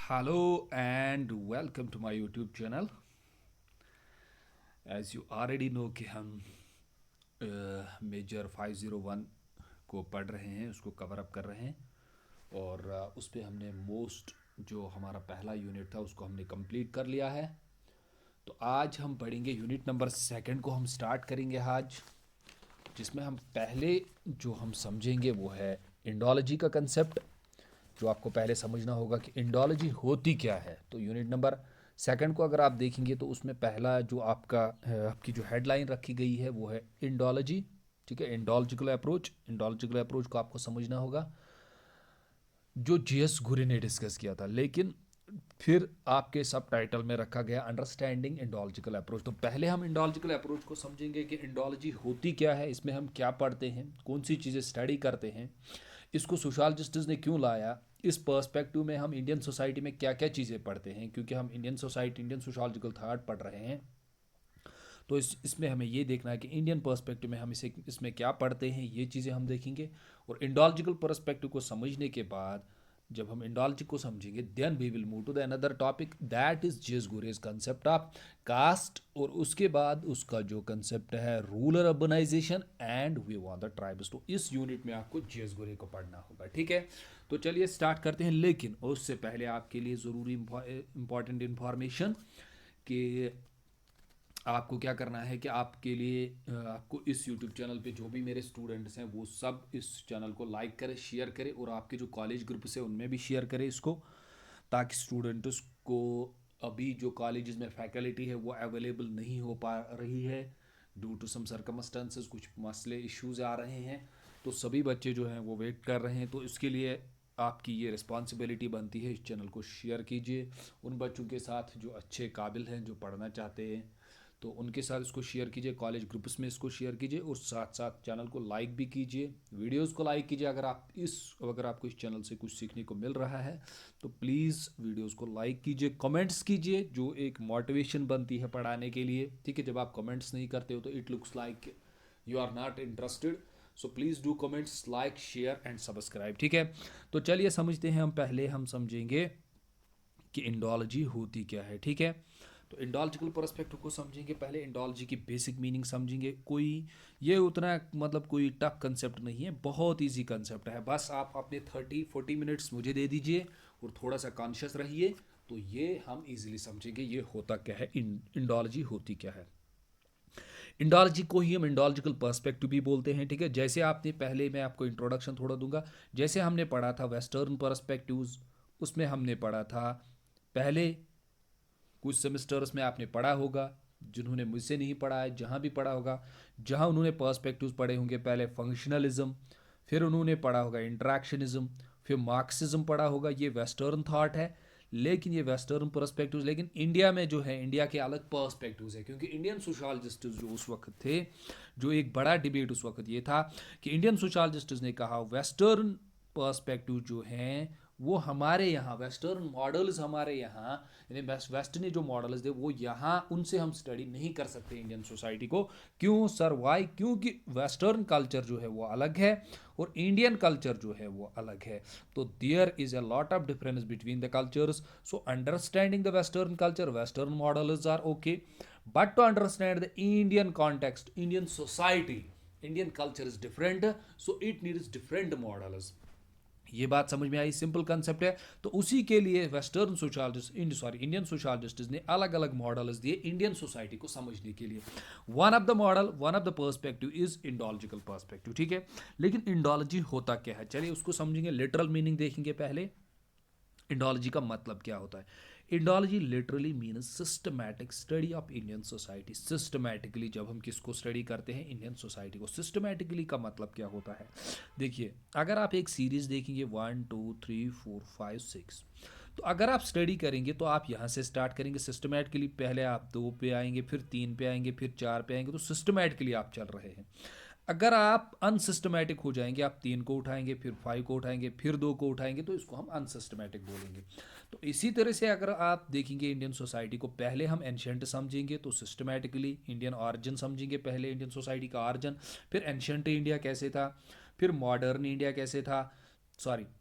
Hello and welcome to my YouTube channel. As you already know कि हम major 501 को पढ़ रहे हैं, उसको कवर अप कर रहे हैं और उस पे हमने मोस्ट जो हमारा पहला यूनिट था उसको हमने कंप्लीट कर लिया है। तो आज हम पढ़ेंगे यूनिट नंबर सेकंड को हम स्टार्ट करेंगे आज, जिसमें हम पहले जो हम समझेंगे वो है इंडोलॉजी का कंसेप्ट, जो आपको पहले समझना होगा कि इंडोलॉजी होती क्या है। तो यूनिट नंबर सेकंड को अगर आप देखेंगे तो उसमें पहला जो आपकी जो हेडलाइन रखी गई है वो है इंडोलॉजी। ठीक है, इंडोलॉजिकल अप्रोच को आपको समझना होगा, जो जीएस घुरे ने डिस्कस किया था। लेकिन फिर आपके सब टाइटल में रखा गया अंडरस्टैंडिंग इंडोलॉजिकल अप्रोच। तो पहले हम इंडोलॉजिकल अप्रोच को समझेंगे कि इंडोलॉजी होती क्या है, इसमें हम क्या पढ़ते हैं, कौन सी चीज़ें स्टडी करते हैं, इसको सोशल ने क्यों लाया, इस पर्सपेक्टिव में हम इंडियन सोसाइटी में क्या क्या चीज़ें पढ़ते हैं, क्योंकि हम इंडियन सोशोलॉजिकल थॉट पढ़ रहे हैं। तो इसमें हमें ये देखना है कि इंडियन पर्सपेक्टिव में हम इसमें क्या पढ़ते हैं, ये चीज़ें हम देखेंगे। और इंडोलॉजिकल पर्सपेक्टिव को समझने के बाद जब हम इंडोलॉजी को समझेंगे then we will move to the another topic, that is जेस गुरेज कंसेप्ट ऑफ कास्ट। और उसके बाद उसका जो कंसेप्ट है rural urbanization and we want the tribes. तो इस यूनिट में आपको जेस गुरे को पढ़ना होगा। ठीक है, तो चलिए स्टार्ट करते हैं। लेकिन उससे पहले आपके लिए ज़रूरी इंपॉर्टेंट इंफॉर्मेशन कि आपको क्या करना है कि आपके लिए आपको इस यूट्यूब चैनल पे जो भी मेरे स्टूडेंट्स हैं वो सब इस चैनल को लाइक करें, शेयर करें और आपके जो कॉलेज ग्रुप से उनमें भी शेयर करें इसको, ताकि स्टूडेंट्स को अभी जो कॉलेजेस में फैकल्टी है वो अवेलेबल नहीं हो पा रही है ड्यू टू सम सर्कमस्टेंसेस, कुछ मसले इश्यूज आ रहे हैं, तो सभी बच्चे जो हैं वो वेट कर रहे हैं। तो इसके लिए आपकी ये रिस्पॉन्सिबिलिटी बनती है, इस चैनल को शेयर कीजिए उन बच्चों के साथ जो अच्छे काबिल हैं, जो पढ़ना चाहते हैं, तो उनके साथ इसको शेयर कीजिए, कॉलेज ग्रुप्स में इसको शेयर कीजिए और साथ साथ चैनल को लाइक भी कीजिए, वीडियोस को लाइक कीजिए। अगर आपको इस चैनल से कुछ सीखने को मिल रहा है तो प्लीज़ वीडियोस को लाइक कीजिए, कमेंट्स कीजिए, जो एक मोटिवेशन बनती है पढ़ाने के लिए। ठीक है, जब आप कमेंट्स नहीं करते हो तो it looks like you are not interested. So please do comments, like, share and subscribe. ठीक है, तो चलिए समझते हैं। हम समझेंगे कि इंडोलॉजी होती क्या है। ठीक है, तो इंडोलॉजिकल पर्सपेक्टिव को समझेंगे, पहले इंडोलॉजी की बेसिक मीनिंग समझेंगे। ये उतना कोई टफ कंसेप्ट नहीं है, बहुत इजी कंसेप्ट है। बस आप अपने 30-40 मिनट्स मुझे दे दीजिए और थोड़ा सा कॉन्शियस रहिए, तो ये हम इजीली समझेंगे ये होता क्या है, इंडोलॉजी होती क्या है। इंडोलॉजी को ही हम इंडोलॉजिकल पर्सपेक्टिव भी बोलते हैं। ठीक है, जैसे आपने पहले, मैं आपको इंट्रोडक्शन थोड़ा दूंगा, जैसे हमने पढ़ा था वेस्टर्न पर्सपेक्टिव्स, उसमें हमने पढ़ा था पहले कुछ सेमेस्टर्स में आपने पढ़ा होगा, जिन्होंने मुझसे नहीं पढ़ा है जहाँ भी पढ़ा होगा, जहाँ उन्होंने पर्सपेक्टिव्स पढ़े होंगे, पहले फंक्शनलिज्म, फिर उन्होंने पढ़ा होगा इंट्रैक्शनिज्म, फिर मार्क्सिज्म पढ़ा होगा। ये वेस्टर्न थॉट है, लेकिन ये वेस्टर्न पर्सपेक्टिव्स, लेकिन इंडिया में जो है इंडिया के अलग पर्सपेक्टिव्स है, क्योंकि इंडियन सोशोलॉजिस्ट जो उस वक्त थे, जो एक बड़ा डिबेट उस वक्त ये था कि इंडियन सोशोलॉजिस्ट ने कहा वेस्टर्न पर्सपेक्टिव जो हैं वो हमारे यहाँ, वेस्टर्न मॉडल्स हमारे यहाँ, यानी वेस्टर्न जो मॉडल्स थे वो यहाँ, उनसे हम स्टडी नहीं कर सकते इंडियन सोसाइटी को। क्यों सर, वाई? क्योंकि वेस्टर्न कल्चर जो है वो अलग है और इंडियन कल्चर जो है वो अलग है। तो there is a lot of difference between the cultures. So understanding the western culture, western models are okay, but to understand the Indian context, Indian society, Indian culture is different, so it needs different models. ये बात समझ में आई, simple concept है। तो उसी के लिए western sociologist, Indian sociologist ने अलग अलग मॉडल्स दिए इंडियन सोसाइटी को समझने के लिए। One of the perspective is Indological perspective. ठीक है, लेकिन इंडोलॉजी होता क्या है, चलिए उसको समझेंगे, लिटरल मीनिंग देखेंगे पहले। इंडोलॉजी का मतलब क्या होता है? Indology literally means systematic study of Indian society. Systematically जब हम किसको स्टडी करते हैं, इंडियन सोसाइटी को। सिस्टमैटिकली का मतलब क्या होता है? देखिए, अगर आप एक सीरीज देखेंगे 1 2 3 4 5 6, तो अगर आप स्टडी करेंगे तो आप यहाँ से स्टार्ट करेंगे सिस्टमैटिकली, पहले आप 2 पे आएंगे, फिर 3 पे आएंगे, फिर 4 पे आएंगे, तो सिस्टमैटिकली आप चल रहे हैं। अगर आप अनसिस्टमैटिक हो जाएंगे, आप 3 को उठाएंगे, फिर 5 को उठाएंगे, फिर 2 को उठाएंगे, तो इसको हम अनसिस्टमैटिक बोलेंगे। तो इसी तरह से अगर आप देखेंगे इंडियन सोसाइटी को, पहले हम एंशंट समझेंगे तो सिस्टमैटिकली इंडियन ऑरिजिन समझेंगे, पहले इंडियन सोसाइटी का ऑरिजिन, फिर एंशंट इंडिया कैसे था, फिर मॉडर्न इंडिया कैसे था,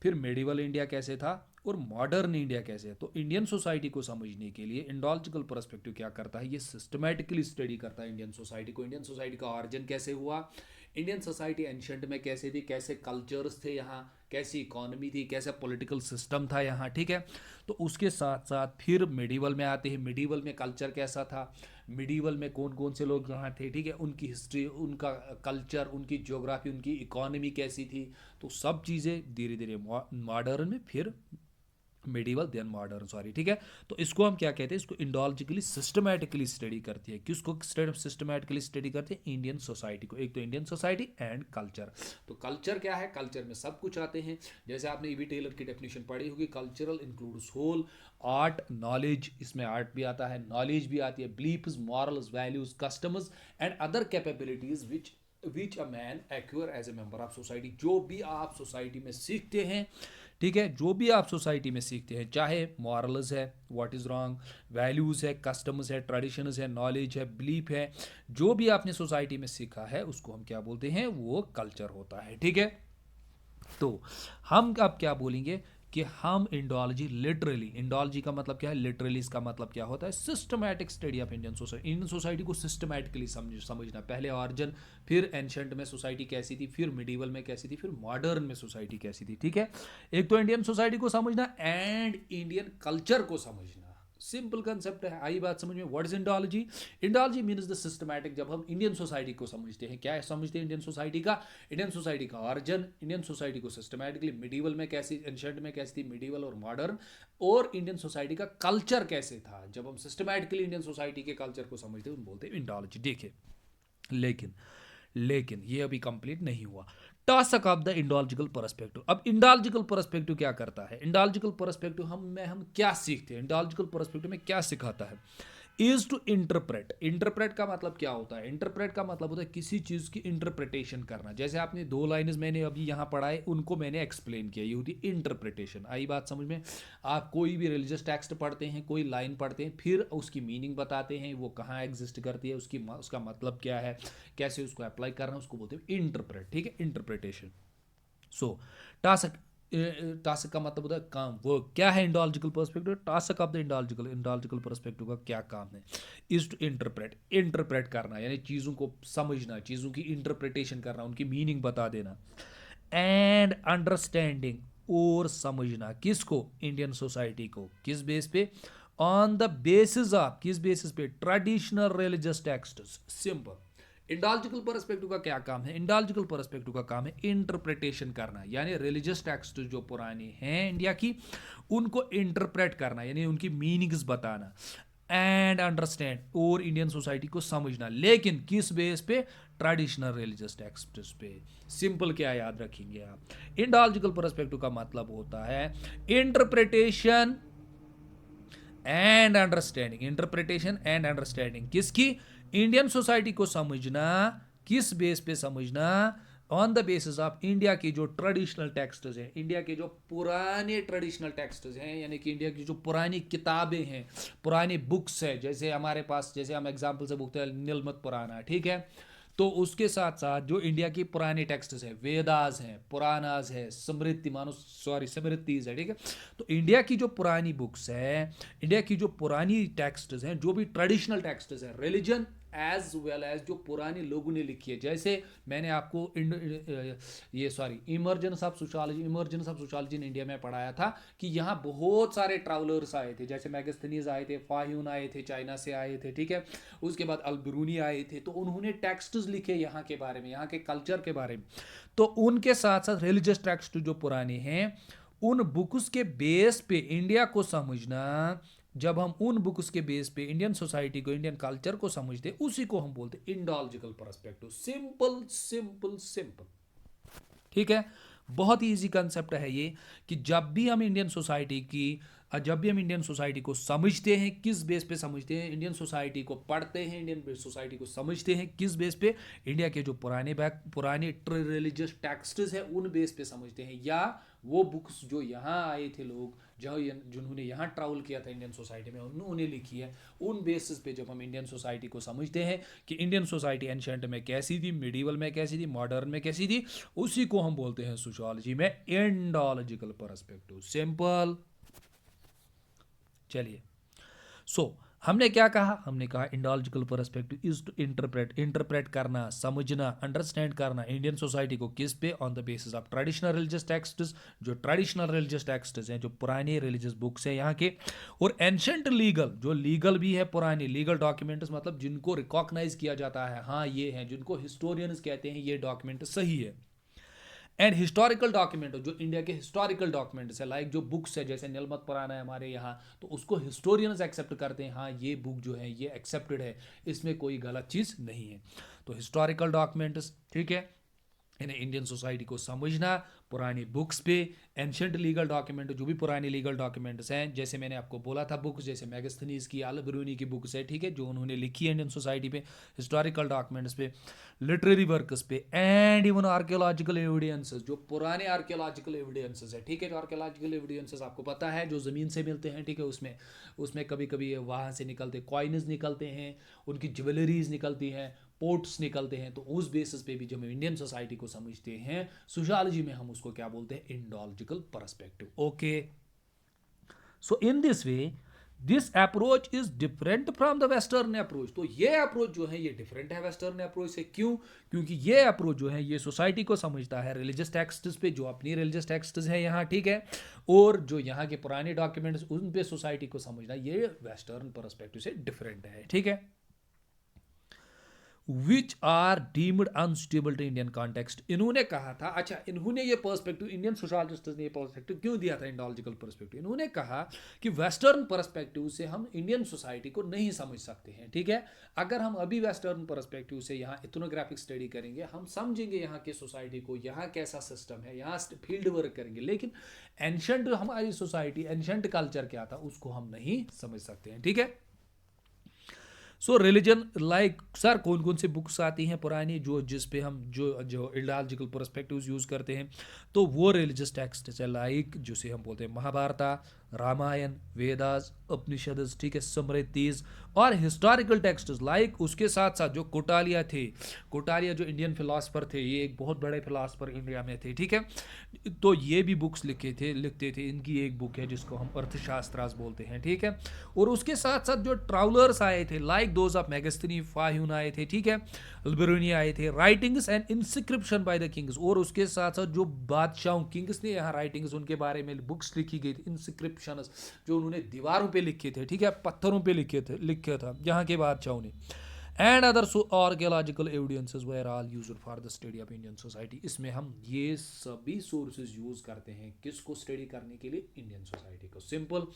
फिर मेडिवल इंडिया कैसे था, और मॉडर्न इंडिया कैसे है। तो इंडियन सोसाइटी को समझने के लिए इंडोलॉजिकल पर्सपेक्टिव क्या करता है, ये सिस्टमेटिकली स्टडी करता है इंडियन सोसाइटी को। इंडियन सोसाइटी का ऑरिजिन कैसे हुआ, इंडियन सोसाइटी एंशंट में कैसे थी, कैसे कल्चर्स थे यहाँ, कैसी इकोनॉमी थी, कैसा पॉलिटिकल सिस्टम था यहाँ, ठीक है। तो उसके साथ साथ फिर मिडीवल में आते हैं, मिडीवल में कल्चर कैसा था, मिडीवल में कौन कौन से लोग यहाँ थे, ठीक है, उनकी हिस्ट्री, उनका कल्चर, उनकी ज्योग्राफी, उनकी इकोनॉमी कैसी थी। तो सब चीज़ें धीरे धीरे मॉडर्न में, फिर मेडिवल देन मॉडर्न, सॉरी, ठीक है। तो इसको हम क्या कहते हैं, इसको इंडोलॉजिकली सिस्टमैटिकली स्टडी करती है। किसको सिस्टमैटिकली स्टडी करते हैं, इंडियन सोसाइटी को। एक तो इंडियन सोसाइटी एंड कल्चर। तो कल्चर क्या है, कल्चर में सब कुछ आते हैं, जैसे आपने ईवी टेलर की डेफिनेशन पढ़ी होगी, cultural includes whole art knowledge, इसमें आर्ट भी आता है, नॉलेज भी आती है, beliefs, morals, values, customs and other capabilities which a man acquire as a member of society. जो भी आप सोसाइटी में सीखते हैं, ठीक है, जो भी आप सोसाइटी में सीखते हैं, चाहे मॉरल्स है, व्हाट इज़ रॉन्ग, वैल्यूज़ है, कस्टम्स है, ट्रेडिशंस है, नॉलेज है, बिलीफ है, जो भी आपने सोसाइटी में सीखा है उसको हम क्या बोलते हैं, वो कल्चर होता है, ठीक है। तो हम अब क्या बोलेंगे कि हम इंडोलॉजी लिटरली, इंडोलॉजी का मतलब क्या है, लिटरली इसका मतलब क्या होता है, systematic study of Indian society. Indian society को सिस्टमैटिकली समझना, पहले ऑरिजिन, फिर एंशंट में सोसाइटी कैसी थी, फिर मिडीवल में कैसी थी, फिर मॉडर्न में सोसाइटी कैसी थी, ठीक है। एक तो इंडियन सोसाइटी को समझना एंड इंडियन कल्चर को समझना, सिंपल कंसेप्ट है, आई बात समझ में। What is Indology, Indology means the systematic. जब हम इंडियन सोसाइटी को समझते हैं, क्या समझते हैं इंडियन सोसाइटी का, इंडियन सोसाइटी का ऑरिजिन, इंडियन सोसाइटी को सिस्टमैटिकली, मिडीवल में कैसी, एंशिएंट में कैसी थी, मिडीवल और मॉडर्न, और इंडियन सोसाइटी का कल्चर कैसे था। जब हम सिस्टमैटिकली इंडियन सोसाइटी के कल्चर को समझते हैं, हम बोलते हैं इंडोलॉजी। देखिए, लेकिन ये अभी कंप्लीट नहीं हुआ। Task of the Indological perspective. अब इंडोलॉजिकल पर्सपेक्टिव क्या करता है, इंडोलॉजिकल पर्सपेक्टिव हम क्या सीखते हैं, इंडोलॉजिकल पर्सपेक्टिव में क्या सिखाता है, इज टू इंटरप्रेट। इंटरप्रेट का मतलब क्या होता है, इंटरप्रेट का मतलब होता है किसी चीज़ की इंटरप्रिटेशन करना। जैसे आपने दो लाइन्स मैंने अभी यहाँ पढ़ाए, उनको मैंने एक्सप्लेन किया, ये होती है इंटरप्रिटेशन। आई बात समझ में। आप कोई भी रिलीजियस टेक्स्ट पढ़ते हैं, कोई लाइन पढ़ते हैं, फिर उसकी मीनिंग बताते हैं, वो कहाँ एग्जिस्ट करती है, उसका मतलब क्या है, कैसे उसको अप्लाई करना, उसको बोलते हैं इंटरप्रेट, ठीक है, इंटरप्रिटेशन। सो टास्क, टास्क का मतलब होता है काम, वो क्या है Indological perspective, task of the Indological perspective का क्या काम है, इज टू इंटरप्रेट करना, यानी चीज़ों को समझना, चीज़ों की इंटरप्रिटेशन करना, उनकी मीनिंग बता देना, एंड अंडरस्टैंडिंग, और समझना, किसको, इंडियन सोसाइटी को, किस बेस पे, ऑन द बेसिस ऑफ, किस बेसिस पे, traditional religious texts. Simple. Indological perspective का क्या काम है, इंडोलॉजिकल पर्सपेक्टिव का काम है इंटरप्रिटेशन करना, यानी रिलीजियस टेक्स्ट जो पुराने हैं इंडिया की, उनको इंटरप्रेट करना, यानी उनकी मीनिंग्स बताना, एंड अंडरस्टैंड, और इंडियन सोसाइटी को समझना, लेकिन किस बेस पे, ट्रेडिशनल रिलीजियस टेक्स्ट्स पे। सिंपल क्या याद रखेंगे आप, इंडोलॉजिकल पर्सपेक्टिव का मतलब होता है interpretation and understanding, interpretation and understanding किसकी, इंडियन सोसाइटी को समझना, किस बेस पे समझना, on the basis of India की जो ट्रेडिशनल टेक्स्ट्स हैं, इंडिया के जो पुराने ट्रेडिशनल टेक्स्ट्स हैं, यानी कि इंडिया की जो पुरानी किताबें हैं, पुरानी बुक्स है, जैसे हमारे पास, जैसे हम एग्जांपल से बोलते हैं नीलमत पुराना, ठीक है। तो उसके साथ साथ जो इंडिया की पुरानी टेक्स्ट्स है, वेदास हैं, पुराणास है, स्मृति मानो, सॉरी, स्मृतिज है, ठीक है। तो इंडिया की जो पुरानी बुक्स है, इंडिया की जो पुरानी टेक्स्ट्स हैं, जो भी ट्रेडिशनल टेक्स्ट्स हैं, रिलीजन एज वेल एज जो पुराने लोगों ने लिखी है, जैसे मैंने आपको emergence of sociology in India में पढ़ाया था कि यहाँ बहुत सारे ट्रैवलर्स आए थे, जैसे मैगस्थनीज आए थे, फाह्यून आए थे, चाइना से आए थे, ठीक है। उसके बाद अल-बिरूनी आए थे, तो उन्होंने टेक्स्ट्स लिखे यहाँ के बारे में, यहाँ के कल्चर के बारे में। तो उनके साथ साथ रिलीजियस टेक्स्ट जो पुराने हैं, उन बुक्स के बेस पे इंडिया को समझना, जब हम उन बुक्स के बेस पे इंडियन सोसाइटी को, इंडियन कल्चर को समझते, उसी को हम बोलते Indological perspective. Simple simple simple, ठीक है। बहुत ही इजी कंसेप्ट है ये, कि जब भी हम इंडियन सोसाइटी को समझते हैं, किस बेस पे समझते हैं, इंडियन सोसाइटी को पढ़ते हैं, इंडियन सोसाइटी को समझते हैं, किस बेस पे, इंडिया के जो पुराने रिलीजियस टेक्स्ट्स हैं उन बेस पे समझते हैं, या वो बुक्स जो यहाँ आए थे लोग, जिन्होंने यहाँ ट्रैवल किया था इंडियन सोसाइटी में, उन्होंने लिखी है, उन बेसिस पे जब हम इंडियन सोसाइटी को समझते हैं कि इंडियन सोसाइटी एंशिएंट में कैसी थी, मिडीवल में कैसी थी, मॉडर्न में कैसी थी, उसी को हम बोलते हैं सोशियोलॉजी में इंडोलॉजिकल पर्सपेक्टिव। सिंपल। चलिए, हमने क्या कहा, हमने कहा Indological perspective is to interpret करना, समझना, अंडरस्टैंड करना इंडियन सोसाइटी को किस पे, on the basis of traditional religious texts, जो ट्रेडिशनल रिलीजियस टेक्स्ट्स हैं, जो पुराने रिलीजियस बुक्स हैं यहाँ के, और एंशंट लीगल, जो लीगल भी है, पुराने लीगल डॉक्यूमेंट्स, मतलब जिनको रिकॉग्नाइज किया जाता है, हाँ ये हैं, जिनको हिस्टोरियंस कहते हैं ये डॉक्यूमेंट सही है। एंड हिस्टोरिकल डॉक्यूमेंट, जो इंडिया के हिस्टोरिकल डॉक्यूमेंट्स है, लाइक जो बुक्स है जैसे नीलमत पुराण है हमारे यहाँ, तो उसको हिस्टोरियंस एक्सेप्ट करते हैं, हाँ ये बुक जो है ये एक्सेप्टेड है, इसमें कोई गलत चीज़ नहीं है। तो हिस्टोरिकल डॉक्यूमेंट्स, ठीक है, इन्हें इंडियन सोसाइटी को समझना, पुरानी बुक्स पे, एंशंट लीगल डॉक्यूमेंट, जो भी पुराने लीगल डॉक्यूमेंट्स हैं, जैसे मैंने आपको बोला था बुक्स जैसे मैगस्थनीज की, अल बिरूनी की बुक्स है, ठीक है, जो उन्होंने लिखी है इंडियन सोसाइटी पे, हिस्टोरिकल डॉक्यूमेंट्स पे, लिटरेरी वर्क्स पे, एंड इवन आर्कियोलॉजिकल एविडेंसेस, जो पुराने आर्कियोलॉजिकल एविडेंसेस है, ठीक है, जो आर्कियोलॉजिकल एविडेंसेस आपको पता है जो ज़मीन से मिलते हैं, ठीक है, उसमें उसमें कभी कभी वहाँ से निकलते कॉइन्स निकलते हैं, उनकी ज्वेलरीज निकलती हैं, पोर्ट्स निकलते हैं, तो उस बेसिस पे भी जब हम इंडियन सोसाइटी को समझते हैं सोशियोलॉजी में, हम उसको क्या बोलते हैं, Indological perspective. Okay, so in this way this approach is different from the western approach. तो ये अप्रोच जो है ये डिफरेंट है वेस्टर्न अप्रोच से। क्यों? क्योंकि ये अप्रोच जो है ये सोसाइटी को समझता है रिलीजियस टेक्स्ट्स पे, जो अपनी रिलीजियस टेक्स्ट्स है यहाँ, ठीक है, और जो यहाँ के पुराने डॉक्यूमेंट्स उन पे सोसाइटी को समझना, ये वेस्टर्न पर्सपेक्टिव से डिफरेंट है, ठीक है, which are deemed unstable to Indian context. इन्होंने कहा था, अच्छा इन्होंने ये पर्सपेक्टिव, इंडियन सोशलिस्ट ने ये पर्सपेक्टिव क्यों दिया था, इंडोलॉजिकल पर्सपेक्टिव, इन्होंने कहा कि वेस्टर्न पर्सपेक्टिव से हम इंडियन सोसाइटी को नहीं समझ सकते हैं, ठीक है, अगर हम अभी वेस्टर्न पर्सपेक्टिव से यहाँ इथनोग्राफिक स्टडी करेंगे, हम समझेंगे यहाँ के सोसाइटी को, यहाँ कैसा सिस्टम है, यहाँ फील्ड वर्क करेंगे, लेकिन एंशंट हमारी सोसाइटी, एंशंट कल्चर क्या था, उसको हम नहीं समझ सकते हैं, ठीक है। सो रिलीजन लाइक, सर कौन कौन सी बुक्स आती हैं पुरानी जो जिस पे हम जो जो इडोलॉजिकल पर्सपेक्टिव्स यूज़ करते हैं, तो वो रिलीजियस टेक्स्ट है, लाइक जिसे हम बोलते हैं महाभारता, रामायण, वेदास, उपनिषद, ठीक है, स्मृतिज, और हिस्टोरिकल टेक्स्ट्स लाइक, उसके साथ साथ जो कोटालिया थे, कोटालिया जो इंडियन फिलासफर थे, ये एक बहुत बड़े फिलासफर इंडिया में थे, ठीक है, तो ये भी बुक्स लिखते थे, इनकी एक बुक है जिसको हम अर्थशास्त्रास बोलते हैं, ठीक है, और उसके साथ साथ जो ट्रैवलर्स आए थे लाइक दोज ऑफ मैगस्थनी, फाह्यून आए थे, ठीक है, अल्बेरुनी आए थे, writings and inscription by the Kings, और उसके साथ साथ जो बादशाहों, किंग्स ने यहाँ राइटिंग्स, उनके बारे में बुक्स लिखी गई थी, इंस्क्रिप्शन जो उन्होंने दीवारों पे लिखे थे, ठीक है, पत्थरों पे लिखे था यहाँ के बादशाहों ने, and other archaeological evidences were all used for the study of Indian society. इसमें हम ये सभी सोर्सेज यूज करते हैं किसको स्टडी करने के लिए, इंडियन सोसाइटी को। सिंपल,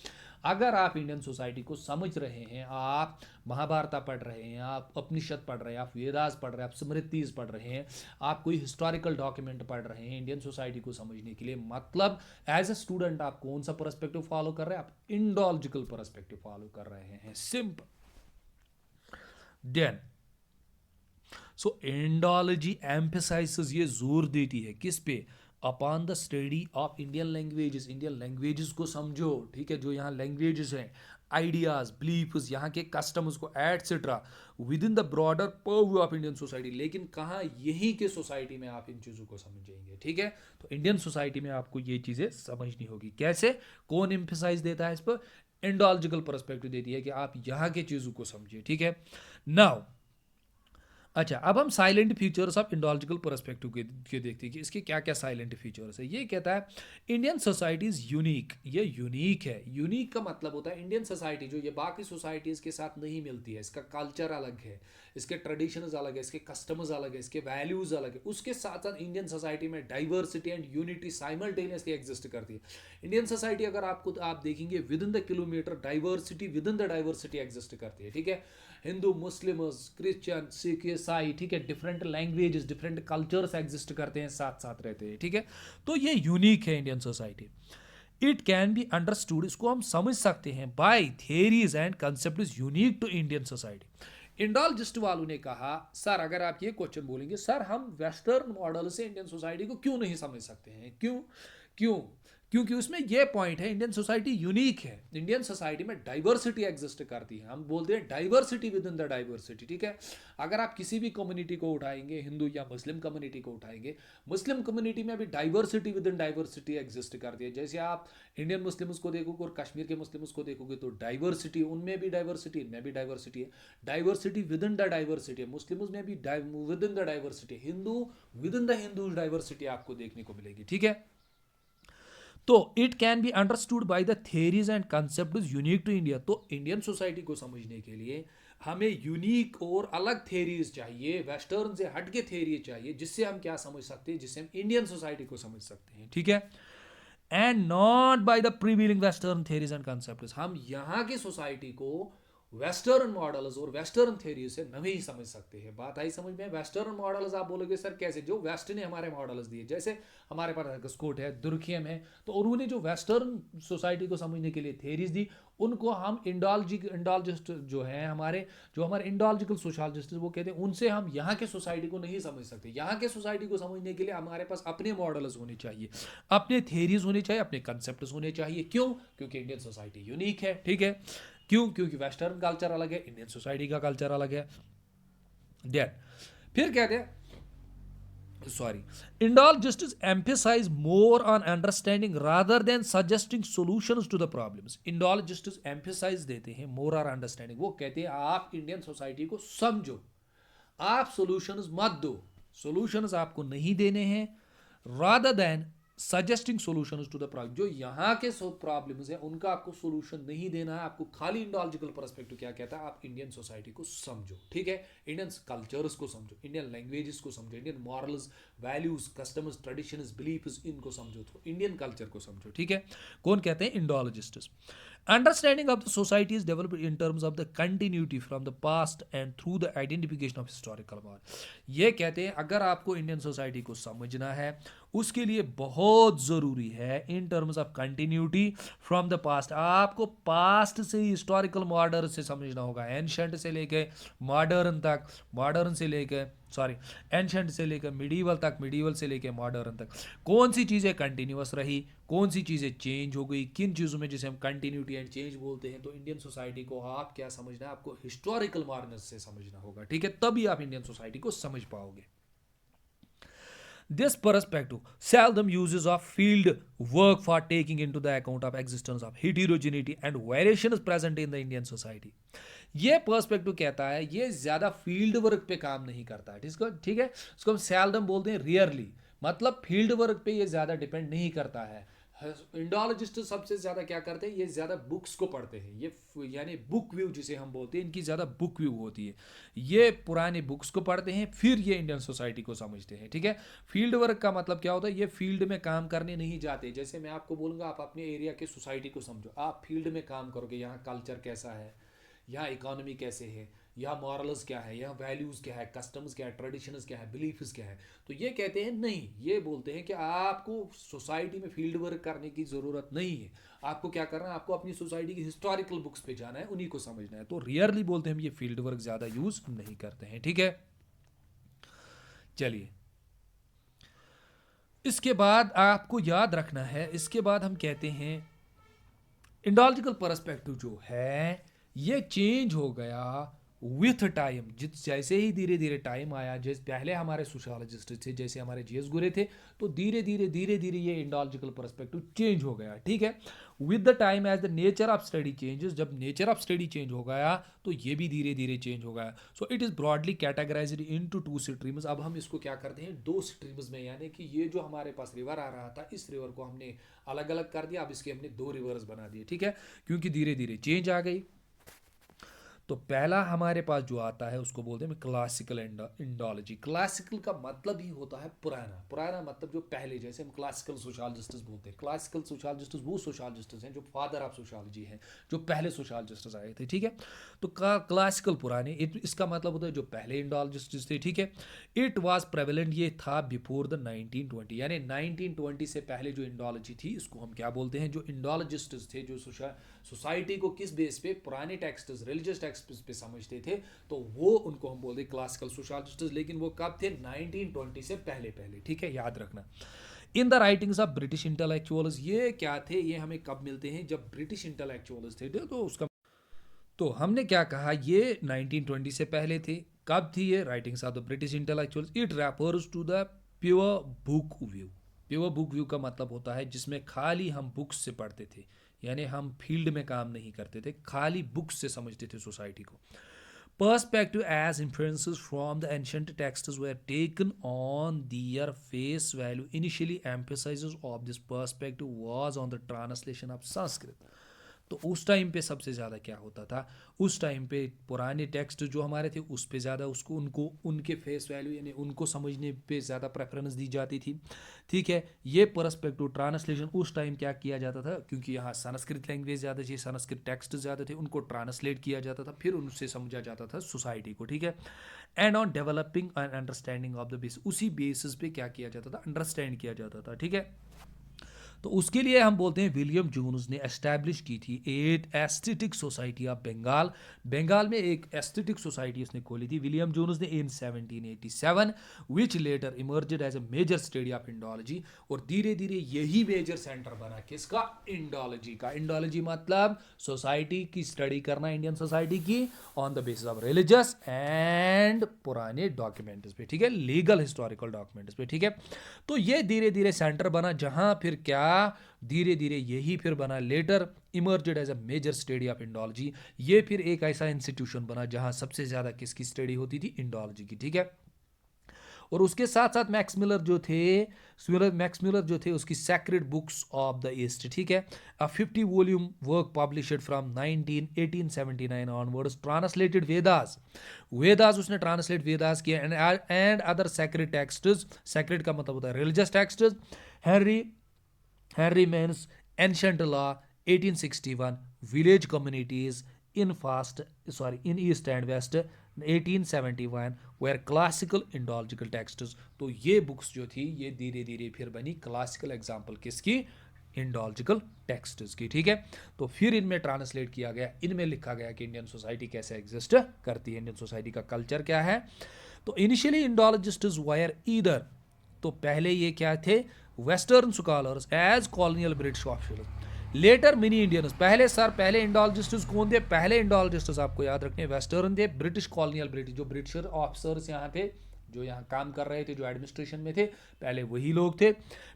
अगर आप इंडियन सोसाइटी को समझ रहे हैं, आप महाभारत पढ़ रहे हैं, आप उपनिषद पढ़ रहे हैं, आप वेदास पढ़ रहे हैं, आप स्मृतिज पढ़ रहे हैं, आप कोई हिस्टोरिकल डॉक्यूमेंट पढ़ रहे हैं इंडियन सोसाइटी को समझने के लिए, मतलब एज ए स्टूडेंट आप कौन सा पर्सपेक्टिव फॉलो कर रहे हैं, आप इंडोलॉजिकल पर्सपेक्टिव फॉलो कर रहे हैं, simple. Then so Indology emphasizes, ये जोर देती है किस पे, upon the study of Indian languages, Indian languages को समझो, ठीक है, जो यहाँ लैंग्वेजेस हैं, आइडियाज, बिलीफ्स, यहाँ के कस्टम्स को etcetera with in the broader purview of Indian society, लेकिन कहाँ, यहीं के सोसाइटी में आप इन चीज़ों को समझेंगे, ठीक है, तो इंडियन सोसाइटी में आपको ये चीज़ें समझनी होगी। कैसे, कौन एम्फेसाइज देता है इस पर, इंडोलॉजिकल पर्सपेक्टिव देती है कि आप यहाँ के चीज़ों को समझिए, ठीक है। नाउ अच्छा, अब हम salient features of Indological perspective के देखते हैं कि इसके क्या क्या साइलेंट फीचर्स है। ये कहता है इंडियन सोसाइटी इज यूनिक, ये यूनिक है। यूनिक का मतलब होता है इंडियन सोसाइटी जो ये बाकी सोसाइटीज़ के साथ नहीं मिलती है, इसका कल्चर अलग है, इसके ट्रेडिशंस अलग है, इसके कस्टम्स अलग है, इसके वैल्यूज़ अलग है, उसके साथ साथ इंडियन सोसाइटी में diversity and unity simultaneously exist करती है। इंडियन सोसाइटी अगर आप देखेंगे with in the kilometre diversity within the diversity exist करती है, ठीक है, हिंदू, मुस्लिम्स, क्रिश्चियन, सिख, ईसाई, ठीक है, different languages, different cultures exist करते हैं, साथ साथ रहते हैं, ठीक है, तो ये यूनिक है Indian society. It can be understood, इसको हम समझ सकते हैं by theories and concept is unique to Indian society. Indologist वालों ने कहा, सर अगर आप ये क्वेश्चन बोलेंगे, सर हम वेस्टर्न मॉडल से इंडियन सोसाइटी को क्यों नहीं समझ सकते हैं, क्यों क्यों क्योंकि उसमें यह पॉइंट है, इंडियन सोसाइटी यूनिक है, इंडियन सोसाइटी में डाइवर्सिटी एग्जिस्ट करती है, हम बोलते हैं diversity within the diversity, ठीक है। अगर आप किसी भी कम्युनिटी को उठाएंगे, हिंदू या मुस्लिम कम्युनिटी को उठाएंगे, मुस्लिम कम्युनिटी में भी diversity with in diversity exist करती है। जैसे आप इंडियन मुस्लिम्स को देखोगे और कश्मीर के मुस्लिम्स को देखोगे तो डाइवर्सिटी, उनमें भी डाइवर्सिटी, इनमें भी डाइवर्सिटी है, diversity within the diversity है, मुस्लिम्स में भी within the diversity, Hindu within the Hindu diversity आपको देखने को मिलेगी, ठीक है। तो it can be understood by the theories and concept unique to India. तो इंडियन सोसाइटी को समझने के लिए हमें यूनिक और अलग थेरीज चाहिए, वेस्टर्न से हट के थेरी चाहिए, जिससे हम क्या समझ सकते हैं, जिससे हम इंडियन सोसाइटी को समझ सकते हैं, ठीक है। And not by the प्रीविलिंग western theories and concept. हम यहाँ की सोसाइटी को वेस्टर्न मॉडल्स और वेस्टर्न थ्योरी से नहीं समझ सकते हैं। बात आई समझ में? वेस्टर्न मॉडल्स आप बोलोगे सर कैसे, जो वेस्ट ने हमारे मॉडल्स दिए, जैसे हमारे पास स्कोट है, दुर्खियम है, तो उन्होंने जो वेस्टर्न सोसाइटी को समझने के लिए थेरीज दी, उनको हम इंडोलॉजिस्ट जो है हमारे इंडोलॉजिकल सोशलॉजिस्ट वो कहते हैं, उनसे हम यहाँ के सोसाइटी को नहीं समझ सकते। यहाँ के सोसाइटी को समझने के लिए हमारे पास अपने मॉडल्स होने चाहिए, अपने थेरीज होने चाहिए, अपने कंसेप्ट होने चाहिए। क्यों? क्योंकि इंडियन सोसाइटी यूनिक है, ठीक है। क्यों? क्योंकि वेस्टर्न कल्चर अलग है, इंडियन सोसाइटी का कल्चर अलग है। डेट फिर कहते हैं Indologists emphasize more on understanding rather than suggesting solutions to the problems. Indologists emphasize देते हैं more on understanding. वो कहते हैं आप इंडियन सोसाइटी को समझो, आप solutions मत दो, solutions आपको नहीं देने हैं, rather than suggesting solutions to the problem. जो यहाँ के प्रॉब्लम्स हैं उनका आपको सोल्यूशन नहीं देना है, आपको खाली इंडोलॉजिकल पर्सपेक्टिव क्या कहता है, आप इंडियन सोसाइटी को समझो, ठीक है, इंडियन कल्चर्स को समझो, इंडियन लैंग्वेजेस को समझो, Indian morals, values, customs, traditions, beliefs, इनको समझो, तो इंडियन कल्चर को समझो, ठीक है। कौन कहते हैं? इंडोलॉजिस्ट्स। Understanding of the society is developed in terms of the continuity from the past and through the identification of historical mark. ये कहते हैं अगर आपको इंडियन सोसाइटी को समझना है, उसके लिए बहुत ज़रूरी है in terms of continuity from the past. आपको पास्ट से ही हिस्टोरिकल मॉडर्न से समझना होगा, एंशंट से लेके मॉडर्न तक, मॉडर्न से लेके एंशंट से लेकर मिडीवल तक, मिडीवल से लेकर मॉडर्न तक कौन सी चीज़ें कंटिन्यूअस रही, कौन सी चीज़ें चेंज हो गई, किन चीज़ों में जिसे हम कंटिन्यूटी एंड चेंज बोलते हैं। तो इंडियन सोसाइटी को आप क्या समझना है, आपको हिस्टोरिकल मॉडर्न से समझना होगा, ठीक है, तभी आप इंडियन सोसाइटी को समझ पाओगे। This perspective seldom uses of field work for taking into the account of existence of heterogeneity and variations present in the Indian society. ये पर्सपेक्टिव कहता है ये ज़्यादा फील्ड वर्क पे काम नहीं करता है, ठीक है। इसको हम सेल्डम बोलते हैं, रियरली, मतलब फील्ड वर्क पे ये ज़्यादा डिपेंड नहीं करता है। इंडोलॉजिस्ट सबसे ज़्यादा क्या करते हैं, ये ज़्यादा बुक्स को पढ़ते हैं, ये यानी बुक व्यू जिसे हम बोलते हैं, इनकी ज़्यादा बुक व्यू होती है, ये पुराने बुक्स को पढ़ते हैं, फिर ये इंडियन सोसाइटी को समझते हैं, ठीक है। फील्ड वर्क का मतलब क्या होता है, ये फील्ड में काम करने नहीं जाते। जैसे मैं आपको बोलूँगा आप अपने एरिया के सोसाइटी को समझो, आप फील्ड में काम करोगे, यहाँ कल्चर कैसा है, यहाँ इकोनॉमी कैसे है, यहाँ मॉरल्स क्या है, यहाँ वैल्यूज़ क्या है, कस्टम्स क्या है, ट्रेडिशंस क्या है, बिलीफ्स क्या है। तो ये कहते हैं नहीं, ये बोलते हैं कि आपको सोसाइटी में फील्ड वर्क करने की ज़रूरत नहीं है, आपको क्या करना है, आपको अपनी सोसाइटी की हिस्टोरिकल बुक्स पे जाना है, उन्हीं को समझना है। तो रियरली बोलते हैं हम ये फील्ड वर्क ज़्यादा यूज़ नहीं करते हैं, ठीक है। चलिए, इसके बाद आपको याद रखना है, इसके बाद हम कहते हैं इंडोलॉजिकल पर्सपेक्टिव जो है ये चेंज हो गया विथ टाइम। जैसे ही धीरे धीरे टाइम आया, जैसे पहले हमारे सोशोलॉजिस्ट थे, जैसे हमारे जीएस गुरे थे, तो धीरे धीरे ये इंडोलॉजिकल पर्सपेक्टिव चेंज हो गया, ठीक है। With the time as the nature of study changes, जब नेचर ऑफ स्टडी चेंज हो गया तो ये भी धीरे धीरे चेंज हो गया। So it is broadly categorised into 2 streams. अब हम इसको क्या करते हैं, 2 स्ट्रीम्स में, यानी कि ये जो हमारे पास रिवर आ रहा था, इस रिवर को हमने अलग अलग कर दिया, अब इसके हमने 2 रिवर्स बना दिए, ठीक है, क्योंकि धीरे धीरे चेंज आ गई। तो पहला हमारे पास जो आता है उसको बोलते हैं क्लासिकल इंडोलॉजी। क्लासिकल का मतलब ही होता है पुराना, पुराना मतलब जो पहले, जैसे हम क्लासिकल सोशोलॉजिस्ट्स बोलते हैं। क्लासिकल सोशोलॉजिस्ट्स वो सोशोलॉजिस्ट्स हैं जो फादर ऑफ सोशोलॉजी हैं, जो पहले सोशोलॉजिस्ट्स आए थे, ठीक है। तो क्लासिकल पुराने, इसका मतलब होता है जो पहले इंडोलॉजिस्ट्स थे, ठीक है। इट वाज प्रेवलेंट, ये था बिफोर द 1920, यानी 1920 से पहले जो इंडोलॉजी थी, इसको हम क्या बोलते हैं, जो इंडोलॉजिस्ट्स थे, जो सोसाइटी को किस बेस पे, पुराने टेक्स्ट्स, रिलीजियस टेक्स्ट पे समझते थे, तो वो उनको हम बोलते हैं क्लासिकल सोशोलॉजिस्ट्स। लेकिन वो कब थे, 1920 से पहले, ठीक है, याद रखना। In the writings of British intellectuals, ये क्या थे, ये हमें कब मिलते हैं, जब ब्रिटिश इंटेलेक्चुअल्स थे, तो उसका तो हमने क्या कहा, ये 1920 से पहले थे। कब थी ये writings of the British intellectuals? It refers to the pure book view. Pure book view का मतलब होता है जिसमें खाली हम बुक्स से पढ़ते थे, यानी हम फील्ड में काम नहीं करते थे, खाली बुक्स से समझते थे सोसाइटी को। Perspective as influences from the ancient texts were taken on their face value. Initially, emphasis of this perspective was on the translation of Sanskrit. तो उस टाइम पे सबसे ज़्यादा क्या होता था, उस टाइम पे पुराने टेक्स्ट जो हमारे थे उस पे ज़्यादा उसको उनको उनके फेस वैल्यू यानी उनको समझने पे ज़्यादा प्रेफरेंस दी जाती थी। ठीक है, ये परस्पेक्टिव ट्रांसलेशन उस टाइम क्या किया जाता था, क्योंकि यहाँ संस्कृत लैंग्वेज ज़्यादा थी, संस्कृत टेक्स्ट ज़्यादा थे, उनको ट्रांसलेट किया जाता था, फिर उनसे समझा जाता था सोसाइटी को। ठीक है, and on developing and understanding of the base, उसी बेसिस पे क्या किया जाता था, अंडरस्टैंड किया जाता था। ठीक है, तो उसके लिए हम बोलते हैं विलियम जोन्स ने एस्टैब्लिश की थी at Asiatic society of Bengal. Bengal में एक एस्थेटिक सोसाइटी उसने खोली थी विलियम जोन्स ने in 1787, which later emerged as a major study of Indology. और धीरे धीरे यही मेजर सेंटर बना किसका, इंडोलॉजी का। इंडोलॉजी मतलब सोसाइटी की स्टडी करना, इंडियन सोसाइटी की on the basis of religious and पुराने डॉक्यूमेंट्स पे, ठीक है, लीगल हिस्टोरिकल डॉक्यूमेंट्स पे। ठीक है, तो ये धीरे धीरे सेंटर बना, जहां फिर क्या धीरे धीरे यही फिर बना later emerged as a major study of Indology. ये फिर एक ऐसा इंस्टीट्यूशन बना जहां सबसे ज्यादा किसकी स्टडी होती थी, इंडोलॉजी की। ठीक है, और उसके साथ साथ मैक्स मिलर जो थे उसकी sacred books of the East. ठीक है, a 50 volume work published from 1879 onwards, translated Vedas उसने ट्रांसलेट वेदास किया and other sacred texts. Sacred का मतलब होता है religious texts. Henry Maine's ancient law 1861, village communities in East and West 1871 were classical Indological texts. तो ये बुक्स जो थी ये धीरे धीरे फिर बनी क्लासिकल एग्जाम्पल किसकी, इंडोलॉजिकल टेक्स्ट्स की। ठीक है, तो फिर इनमें ट्रांसलेट किया गया, इनमें लिखा गया कि इंडियन सोसाइटी कैसे एग्जिस्ट करती है, इंडियन सोसाइटी का कल्चर क्या है। तो इनिशियली इंडोलॉजिस्ट्स वायर ईदर, तो पहले ये क्या थे, western scholars as colonial British officers, later many Indians. पहले इंडोलॉजिस्ट्स कौन थे, पहले इंडोलॉजिस्ट्स आपको याद रखने वेस्टर्न थे, ब्रिटिश कॉलोनियल ब्रिटिश, जो ब्रिटिश ऑफिसर्स यहाँ थे, जो यहाँ काम कर रहे थे, जो एडमिनिस्ट्रेशन में थे, पहले वही लोग थे।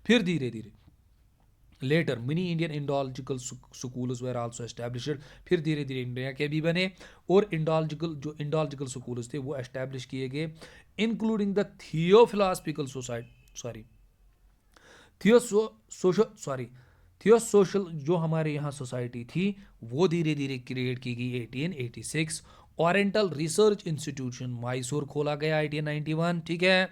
फिर धीरे धीरे later many Indian Indological schools were also established, फिर धीरे धीरे इंडिया के भी बने और इंडोलॉजिकल स्कूल्स थे वो एस्टैब्लिश किए गए, इंक्लूडिंग द थियोफिलॉसफिकल सोसाइटी थियोसोशल जो हमारे यहाँ सोसाइटी थी वो धीरे धीरे क्रिएट की गई 1886। ओरिएंटल रिसर्च इंस्टीट्यूशन मैसूर खोला गया 1891। ठीक है,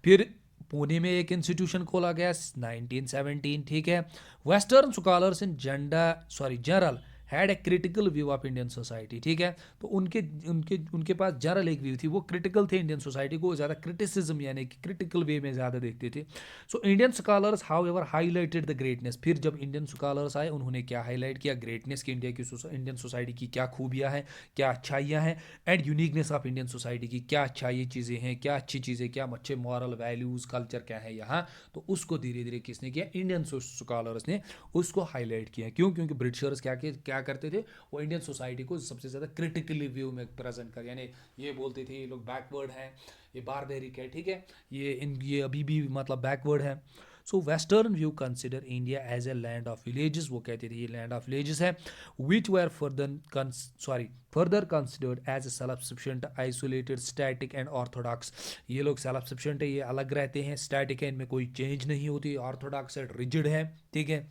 फिर पुणे में एक इंस्टीट्यूशन खोला गया 1917। ठीक है, western scholars in general had a critical view of Indian society. ठीक है, तो उनके उनके उनके पास जनरल एक व्यू थी, वो क्रिटिकल थे इंडियन सोसाइटी को, ज़्यादा क्रिटिसिज्म यानी कि क्रिटिकल वे में ज़्यादा देखते थे। So Indian scholars how ever highlighted the greatness, फिर जब इंडियन स्कॉलर्स आए उन्होंने क्या हाईलाइट किया, ग्रेटनेस की, इंडियन सोसाइटी की क्या खूबियाँ हैं, क्या अच्छाइयाँ हैं, and uniqueness of Indian society की क्या अच्छाई चीज़ें हैं, क्या अच्छी चीज़ें, क्या अच्छे मॉरल वैल्यूज़ कल्चर क्या है यहाँ। तो उसको धीरे धीरे किसने किया, इंडियन स्कॉलर्स ने उसको हाईलाइट किया। क्यों, क्योंकि ब्रिटिशर्स क्या करते थे, वो इंडियन सोसाइटी को सबसे ज़्यादा क्रिटिकली व्यू में प्रेजेंट कर, यानी ये बोलते थे ये लोग बैकवर्ड हैं, ये बारबेरिक है। ठीक है, ये अभी भी मतलब बैकवर्ड है। So western view consider India as a land of villages, वो कहते थे ये लैंड ऑफ विलेजेस है, which were further considered as a self sufficient isolated static and orthodox. ये लोग सेल्फ सफिशिएंट है, ये अलग रहते हैं, स्टैटिक है, इनमें कोई चेंज नहीं होती, ऑर्थोडॉक्स है, रिजिड है। ठीक है,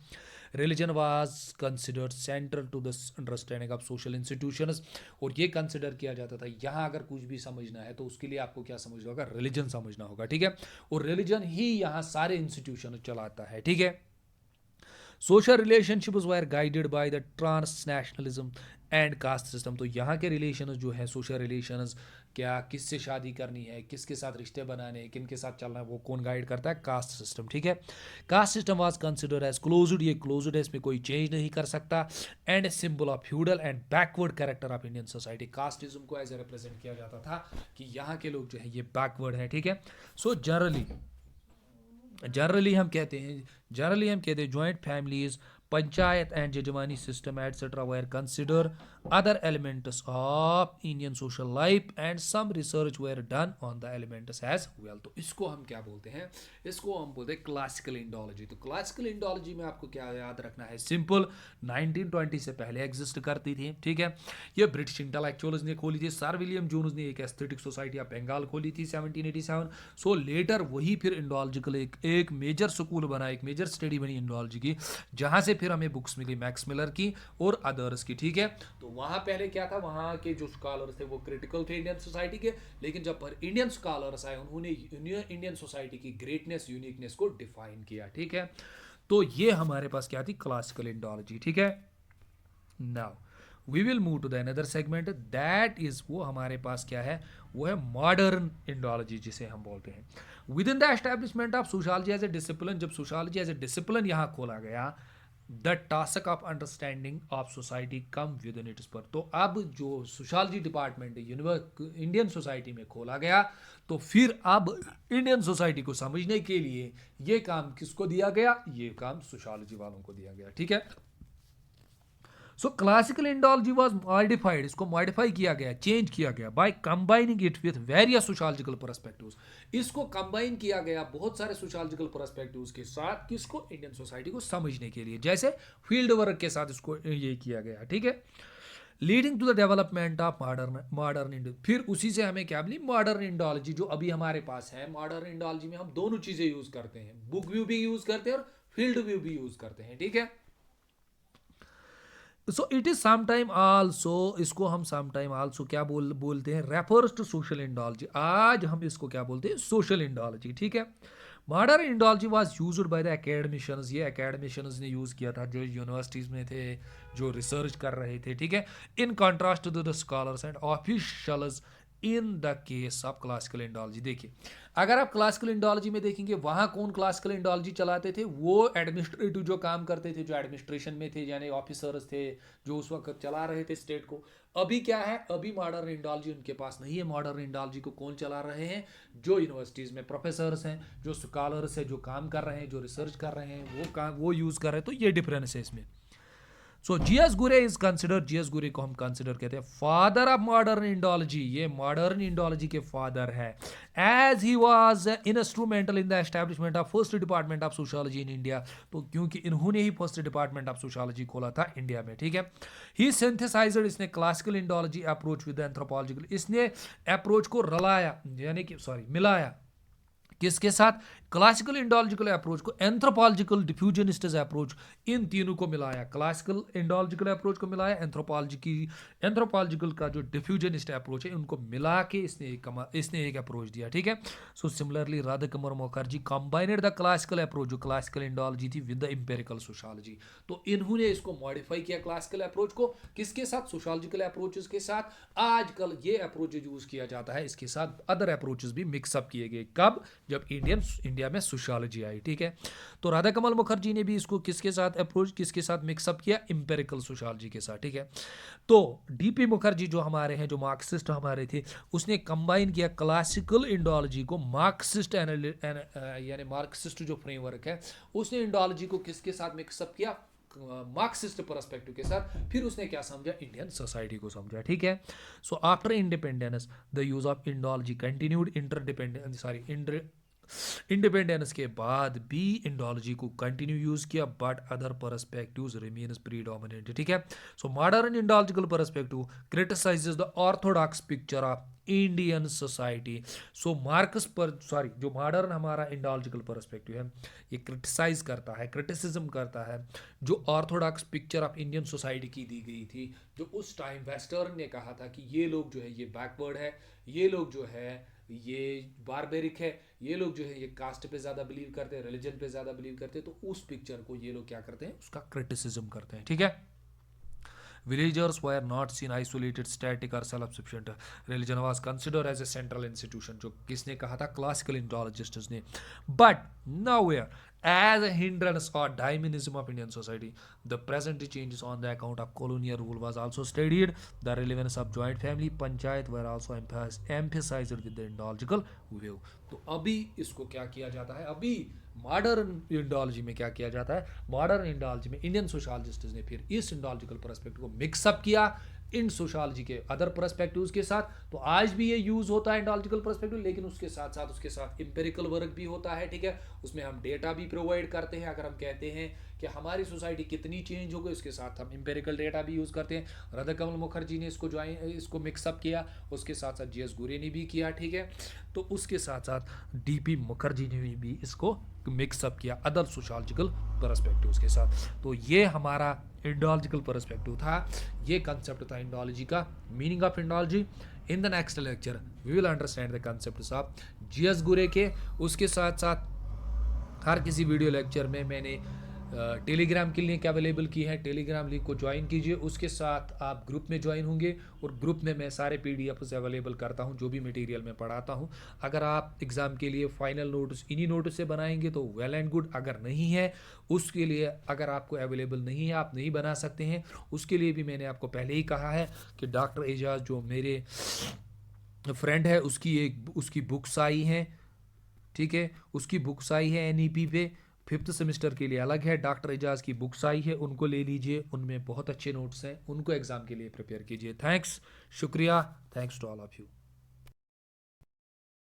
religion was considered central to the understanding of social institutions, और ये कंसिडर किया जाता था यहाँ अगर कुछ भी समझना है तो उसके लिए आपको क्या समझना होगा, रिलीजन समझना होगा। ठीक है, और रिलीजन ही यहाँ सारे इंस्टीट्यूशन चलाता है। ठीक है, social relationships were guided by the transnationalism and caste system. तो यहाँ के रिलेशन जो है, सोशल रिलेशंस, क्या किससे शादी करनी है, किसके साथ रिश्ते बनाने हैं, किन के साथ चलना है, वो कौन गाइड करता है, कास्ट सिस्टम। ठीक है, caste system was considered as closed, ये क्लोज्ड है, इसमें कोई चेंज नहीं कर सकता, and a symbol of feudal and backward character of Indian society. Casteism को एज ए रिप्रेजेंट किया जाता था कि यहाँ के लोग जो है ये बैकवर्ड है। ठीक है, सो जनरली जनरली हम कहते हैं joint families, panchayat and jajmani system etcetera were consider other elements of Indian social life and some research were done on the elements as well. तो इसको हम क्या बोलते हैं, इसको हम बोलते हैं क्लासिकल इंडोलॉजी। तो क्लासिकल इंडोलॉजी में आपको क्या याद रखना है, सिंपल 1920 से पहले एग्जिस्ट करती थी, ठीक है। ये ब्रिटिश इंटेलेक्चुअल्स ने खोली थी, सर विलियम जोन्स ने एक एस्थेटिक सोसाइटी ऑफ बंगाल खोली थी 1787। सो लेटर वही फिर इंडोलॉजिकल एक मेजर स्कूल बना, एक मेजर स्टडी बनी इंडोलॉजी की, जहां से फिर हमें बुक्स मिली मैक्स मिलर की और अदर्स की, ठीक है। तो वहां पहले क्या था, वहां के जो स्कॉलर्स थे वो क्रिटिकल थे इंडियन सोसाइटी के, लेकिन जब पर इंडियन स्कॉलर्स आए उन्होंने इंडियन सोसाइटी की ग्रेटनेस, यूनिकनेस को डिफाइन किया, ठीक है। तो ये हमारे पास क्या थी, क्लासिकल इंडोलॉजी, ठीक है। Now we will move to the another segment, that is, वो हमारे पास क्या है, वो है मॉडर्न इंडोलॉजी जिसे हम बोलते हैं। Within the establishment of sociology as a discipline, जब सोशियोलॉजी एज ए डिसिप्लिन यहाँ खोला गया, the task of understanding of society come within its पर। तो अब जो सोशियोलॉजी डिपार्टमेंट इंडियन सोसाइटी में खोला गया, तो फिर अब इंडियन सोसाइटी को समझने के लिए ये काम किसको दिया गया, ये काम सोशियोलॉजी वालों को दिया गया, ठीक है। सो क्लासिकल इंडोलॉजी वाज मॉडिफाइड, इसको मॉडिफाई किया गया, चेंज किया गया by combining it with various sociological perspectives. इसको कंबाइन किया गया बहुत सारे सोशियोलॉजिकल पर्सपेक्टिव्स के साथ, किसको, इंडियन सोसाइटी को समझने के लिए, जैसे फील्ड वर्क के साथ इसको ये किया गया, ठीक है। Leading to the development of modern Indo, फिर उसी से हमें क्या मिली, मॉडर्न इंडोलॉजी जो अभी हमारे पास है। मॉडर्न इंडोलॉजी में हम दोनों चीजें यूज करते हैं, बुक व्यू भी यूज करते हैं और फील्ड व्यू भी यूज करते हैं, ठीक है। So it is sometime also, इसको हम समटाइम आल्सो क्या बोलते हैं, रेफर्स टू सोशल इंडोलॉजी। आज हम इसको क्या बोलते हैं, सोशल इंडोलॉजी, ठीक है। Modern Indology was used by the academicians, ये एकेडमिशियंस ने यूज किया था जो यूनिवर्सिटीज में थे, जो रिसर्च कर रहे थे, ठीक है। In contrast to the scholars and officials in the case of classical Indology. देखिए, अगर आप क्लासिकल इंडोलॉजी में देखेंगे, वहां कौन क्लासिकल इंडोलॉजी चलाते थे, वो एडमिनिस्ट्रेटिव जो काम करते थे, जो एडमिनिस्ट्रेशन में थे, यानी ऑफिसर्स थे जो उस वक्त चला रहे थे स्टेट को। अभी क्या है, अभी मॉडर्न इंडोलॉजी उनके पास नहीं है। मॉडर्न इंडोलॉजी को कौन चला रहे हैं, जो यूनिवर्सिटीज़ में प्रोफेसर्स हैं, जो स्कॉलर्स हैं, जो काम कर रहे हैं, जो रिसर्च कर रहे हैं, वो यूज़ कर रहे हैं। तो ये डिफरेंस है इसमें। So G S Ghurye is consider, G S Ghurye को हम कंसिडर कहते हैं फादर ऑफ मॉडर्न इंडोलॉजी, ये मॉडर्न इंडोलॉजी के फादर है। As he was instrumental in the establishment of first department of sociology in India, तो क्योंकि इन्होंने ही फर्स्ट डिपार्टमेंट ऑफ सोशियोलॉजी खोला था इंडिया में, ठीक है। ही सिंथेसाइज्ड, इसने classical Indology approach with anthropological, इसने अप्रोच को रलाया, यानी कि मिलाया किसके साथ, क्लासिकल इंडोलॉजिकल अप्रोच को एंथ्रोपोलॉजिकल डिफ्यूजनिस्ट अप्रोच, इन तीनों को मिलाया, क्लासिकल इंडोलॉजिकल अप्रोच को मिलाया, एंथ्रोपोलॉजिकल का जो डिफ्यूजनिस्ट अप्रोच है उनको मिला के इसने एक अप्रोच दिया, ठीक है। So similarly Radhakumar Mukherjee combined the classical approach, जो क्लासिकल इंडोलॉजी थी, विद द इंपेरिकल सोशियोलॉजी। तो इन्होंने इसको मॉडिफाई किया क्लासिकल अप्रोच को, किसके साथ, सोशियोलॉजिकल अप्रोचेस के साथ। आजकल ये अप्रोच यूज किया जाता है, इसके साथ अदर अप्रोचेस भी मिक्सअप किए गए, कब, जब इंडिया में सोशियोलॉजी आई, ठीक है। तो राधा कमल मुखर्जी ने भी इसको किसके साथ अप्रोच, किसके साथ मिक्सअप किया, इंपेरिकल सोशियोलॉजी के साथ, ठीक है। तो डीपी मुखर्जी जो हमारे हैं, जो मार्क्सिस्ट हमारे थे, उसने कंबाइन किया क्लासिकल इंडोलॉजी को मार्क्सिस्ट यानी मार्क्सिस्ट जो फ्रेमवर्क है, उसने इंडोलॉजी को किसके साथ मिक्सअप किया, मार्क्सिस्ट पर्सपेक्टिव के साथ। फिर उसने क्या समझा, इंडियन सोसाइटी को समझा, ठीक है। So after independence the use of Indology continued, independence के बाद भी इंडोलॉजी को कंटिन्यू यूज किया, but other perspectives remains predominant, ठीक है। So modern Indological perspective criticises the orthodox picture of Indian society. So जो मॉडर्न हमारा इंडोलॉजिकल पर्सपेक्टिव है, ये क्रिटिसाइज करता है, क्रिटिसिज्म करता है जो Orthodox picture of Indian society की दी गई थी, जो उस टाइम वेस्टर्न ने कहा था कि ये लोग जो है ये बैकवर्ड है, ये लोग जो है ये बारबेरिक है, ये लोग जो है ये कास्ट पे ज़्यादा बिलीव करते हैं, रिलीजन पे ज़्यादा बिलीव करते हैं। तो उस पिक्चर को ये लोग क्या करते हैं, उसका क्रिटिसिज्म करते हैं, ठीक है। Villagers were not seen isolated, static or self-sufficient. Religion was considered as a central institution, जो किसने कहा था, क्लासिकल इंडोलॉजिस्ट्स ने। But now where as a hindrance or dynamism of Indian society. The present changes on the account of colonial rule was also studied. The relevance of joint family panchayat were also emphasized with the Indological view. तो अभी इसको क्या किया जाता है, अभी modern Indology में क्या किया जाता है, मॉडर्न इंडोलॉजी में इंडियन सोशोलॉजिस्ट्स ने फिर इस इंडोलॉजिकल पर्सपेक्टिव को मिक्सअप किया इन सोशोलॉजी के अदर पर्सपेक्टिव्स के साथ. तो आज भी ये यूज होता है इंडोलॉजिकल पर्सपेक्टिव, लेकिन उसके साथ इंपेरिकल वर्क भी होता है. ठीक है, उसमें हम डेटा भी प्रोवाइड करते हैं. अगर हम कहते हैं कि हमारी सोसाइटी कितनी चेंज हो गई, उसके साथ हम इंपेरिकल डेटा भी यूज़ करते हैं. राधा कमल मुखर्जी ने इसको मिक्सअप किया, उसके साथ साथ जी एस गुरे ने भी किया. ठीक है, तो उसके साथ साथ डीपी मुखर्जी ने भी इसको मिक्सअप किया अदर सोशोलॉजिकल पर्सपेक्टिव्स के साथ. तो ये हमारा इंडोलॉजिकल पर्सपेक्टिव था, ये कंसेप्ट था इंडोलॉजी का, meaning of Indology. In the next lecture we will understand the concept of G S Ghurye के. उसके साथ साथ हर किसी वीडियो लेक्चर में मैंने टेलीग्राम की लिंक अवेलेबल की है, टेलीग्राम लिंक को ज्वाइन कीजिए. उसके साथ आप ग्रुप में ज्वाइन होंगे और ग्रुप में मैं सारे PDF से अवेलेबल करता हूं जो भी मटेरियल मैं पढ़ाता हूं. अगर आप एग्ज़ाम के लिए फाइनल नोट्स इन्हीं नोट्स से बनाएंगे तो वेल एंड गुड. अगर नहीं है, उसके लिए अगर आपको अवेलेबल नहीं है, आप नहीं बना सकते हैं, उसके लिए भी मैंने आपको पहले ही कहा है कि डॉक्टर एजाज जो मेरे फ्रेंड है उसकी बुक्स आई हैं. ठीक है, उसकी बुक्स आई है NEP पे, 5th सेमेस्टर के लिए अलग है. डॉक्टर एजाज की बुक्स आई है, उनको ले लीजिए, उनमें बहुत अच्छे नोट्स हैं, उनको एग्ज़ाम के लिए प्रिपेयर कीजिए. थैंक्स, शुक्रिया, thanks to all of you.